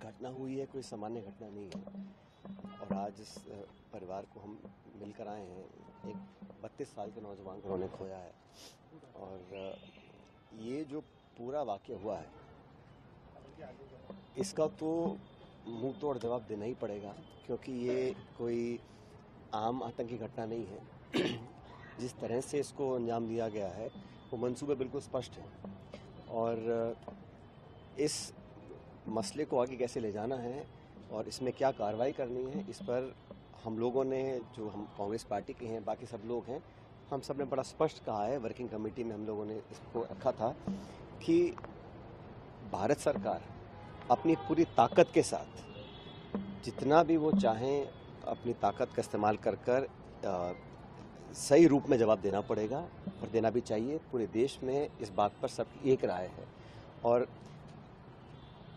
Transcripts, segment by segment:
घटना हुई है कोई सामान्य घटना नहीं है और आज इस परिवार को हम मिलकर आए हैं। एक 32 साल के नौजवान को उन्होंने खोया है और ये जो पूरा वाक़या हुआ है इसका तो मुंह तोड़ जवाब देना ही पड़ेगा, क्योंकि ये कोई आम आतंकी घटना नहीं है। जिस तरह से इसको अंजाम दिया गया है वो मंसूबे बिल्कुल स्पष्ट हैं और इस मसले को आगे कैसे ले जाना है और इसमें क्या कार्रवाई करनी है, इस पर हम लोगों ने, जो हम कांग्रेस पार्टी के हैं, बाकी सब लोग हैं, हम सब ने बड़ा स्पष्ट कहा है। वर्किंग कमेटी में हम लोगों ने इसको रखा था कि भारत सरकार अपनी पूरी ताकत के साथ जितना भी वो चाहें अपनी ताकत का इस्तेमाल कर सही रूप में जवाब देना पड़ेगा और देना भी चाहिए। पूरे देश में इस बात पर सबकी एक राय है और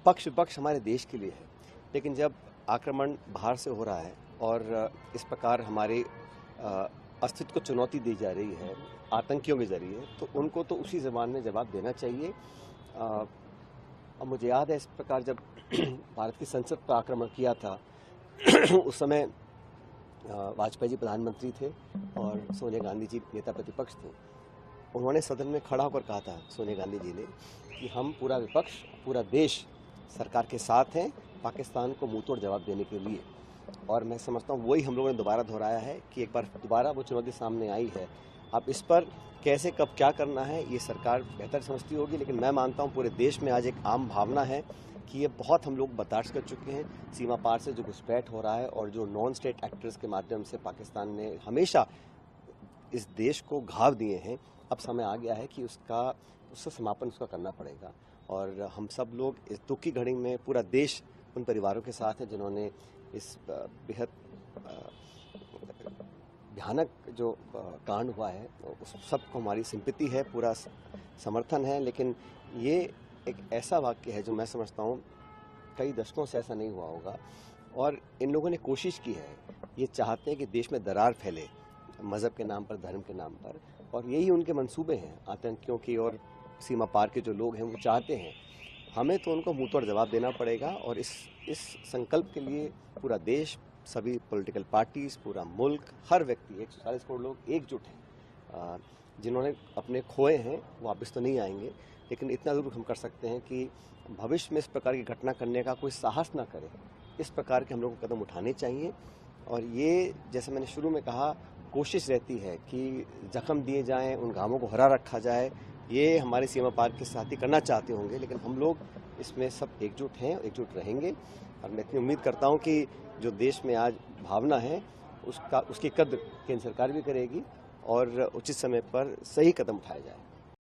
पक्ष विपक्ष हमारे देश के लिए है, लेकिन जब आक्रमण बाहर से हो रहा है और इस प्रकार हमारे अस्तित्व को चुनौती दी जा रही है आतंकियों के जरिए, तो उनको तो उसी ज़बान में जवाब देना चाहिए। अब मुझे याद है इस प्रकार जब भारत की संसद पर आक्रमण किया था उस समय वाजपेयी जी प्रधानमंत्री थे और सोनिया गांधी जी नेता प्रतिपक्ष थे। उन्होंने सदन में खड़ा होकर कहा था, सोनिया गांधी जी ने, कि हम पूरा विपक्ष, पूरा देश सरकार के साथ हैं पाकिस्तान को मुंहतोड़ जवाब देने के लिए। और मैं समझता हूँ वही हम लोगों ने दोबारा दोहराया है कि एक बार दोबारा वो चुनौती सामने आई है। अब इस पर कैसे कब क्या करना है ये सरकार बेहतर समझती होगी, लेकिन मैं मानता हूँ पूरे देश में आज एक आम भावना है कि ये बहुत हम लोग बर्दाश्त कर चुके हैं। सीमा पार से जो घुसपैठ हो रहा है और जो नॉन स्टेट एक्टर्स के माध्यम से पाकिस्तान ने हमेशा इस देश को घाव दिए हैं, अब समय आ गया है कि उसका समापन उसका करना पड़ेगा। और हम सब लोग इस दुख की घड़ी में, पूरा देश उन परिवारों के साथ है जिन्होंने इस बेहद भयानक जो कांड हुआ है उस सबको हमारी सिंपैथी है, पूरा समर्थन है। लेकिन ये एक ऐसा वाक्य है जो मैं समझता हूँ कई दशकों से ऐसा नहीं हुआ होगा और इन लोगों ने कोशिश की है। ये चाहते हैं कि देश में दरार फैले मज़हब के नाम पर, धर्म के नाम पर, और यही उनके मंसूबे हैं आतंकियों की। और सीमा पार के जो लोग हैं वो चाहते हैं, हमें तो उनको मुंहतोड़ जवाब देना पड़ेगा। और इस संकल्प के लिए पूरा देश, सभी पॉलिटिकल पार्टीज, पूरा मुल्क, हर व्यक्ति, 140 करोड़ लोग एकजुट हैं। जिन्होंने अपने खोए हैं वापस तो नहीं आएंगे, लेकिन इतना ज़रूर हम कर सकते हैं कि भविष्य में इस प्रकार की घटना करने का कोई साहस ना करे। इस प्रकार के हम लोग को कदम उठाने चाहिए। और ये, जैसे मैंने शुरू में कहा, कोशिश रहती है कि जख्म दिए जाएं, उन घावों को हरा रखा जाए। ये हमारे सीमा पार के साथी करना चाहते होंगे, लेकिन हम लोग इसमें सब एकजुट हैं, एकजुट रहेंगे। और मैं इतनी उम्मीद करता हूं कि जो देश में आज भावना है उसकी कद्र केंद्र सरकार भी करेगी और उचित समय पर सही कदम उठाया जाए।